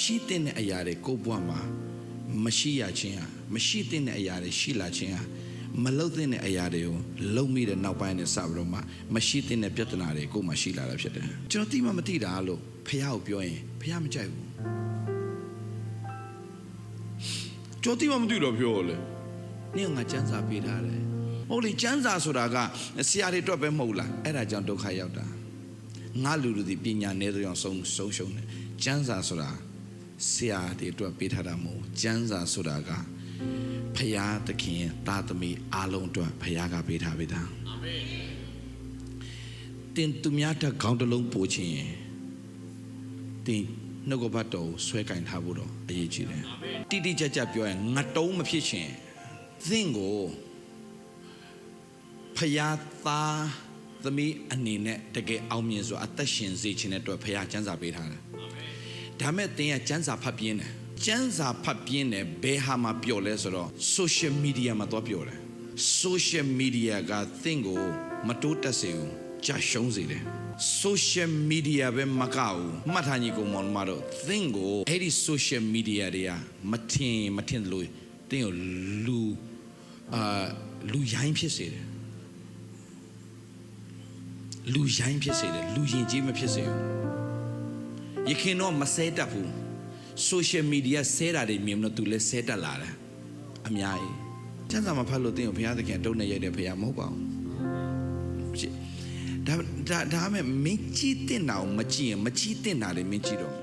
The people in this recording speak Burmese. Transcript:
မရှိတဲ့အရာတွေကိုဘွားမှာမရှိရခြင်းဟာမရှိတဲ့အရာတွေရှိလာခြင်းဟာမလုံတဲ့အရာတွေကိုလုံမိတဲ့နောက်ပိုင်းနဲ့စပြီးတော့မှမရှိတဲ့ပြဿနာတွေကိုမှရှိလာတာဖြစ်တယ်ကျွန်တော်တိမသိတာလို့ဖះကိုပြောရင်ဖះမကြိုက်ဘူးကျွန်တော်တိမသိတော့ပြောလေနင့်ငါစံစာပေးထားတယ်ဟုတ်လေစံစာဆိုတာကဆရာတွေအတွက်ပဲမဟုတ်လားအဲ့ဒါကြောင့်ဒုက္ခရောက်တာငါလူတွေပညာနဲ့တော့ဆုံးရှုံးတယ်စံစာဆိုတာဆရာတွေအတွက်ပေးထားတာမဟုတ်စံစာဆိုတာကဖယားသခင်သားသမီးအားလုံးအတွက်ဖယားကပေးထားပေးတာအာမင်တင်သူများတဲ့ခေါင်းတစ်လုံးပို့ခြင်းတင်နှုတ်ကပတ်တော်ဆွဲကင်ထားဖို့တော့အရေးကြီးတယ်အာမင်တိတိကျကျပြောရင်ငါတုံးမဖြစ်ခြင်းသင်ကိုဖယားသားသမီးအနေနဲ့တကယ်အောင်မြင်စွာအသက်ရှင်စေခြင်းတဲ့အတွက်ဖယားစံစာပေးထားတယ်အာမင်ဒါမဲ့တင်ကစံစာဖတ်ပြင်းတယ်စံစာဖတ်ပြင်းတယ်ဘယ်ဟာမှာပြောလဲဆိုတော့ social media မှာတော့ပြောတယ် social media ကသင်ကိုမတိုးတက်စေဘူးကြာရှုံးစေတယ် social media ပဲမကောက်ဘူးမှတ်ထားညီကောင်မောင်မတို့သင်ကိုအဲ့ဒီ social media တွေကမထင်လို့သင်ကိုလူရိုင်းဖြစ်စေတယ်လူရိုင်းဖြစ်စေတယ်လူရင်ကြီးမဖြစ်စေဘူးယခင်တော့မဆဲတတ်ဘူးsocial media ဆဲတာတွေမြင်လို့သူလည်းဆဲတက်လာတယ်အများကြီးစံစာမဖတ်လို့တင်းကိုဘုရားသခင်အတုံးနဲ့ရိုက်တဲ့ဘုရားမဟုတ်ပါဘူးဒါမဲ့မင်းကြည့်တင်တာကိုမကြည့်ရင်မကြည့်တင်တာတွေမင်းကြည့်တော့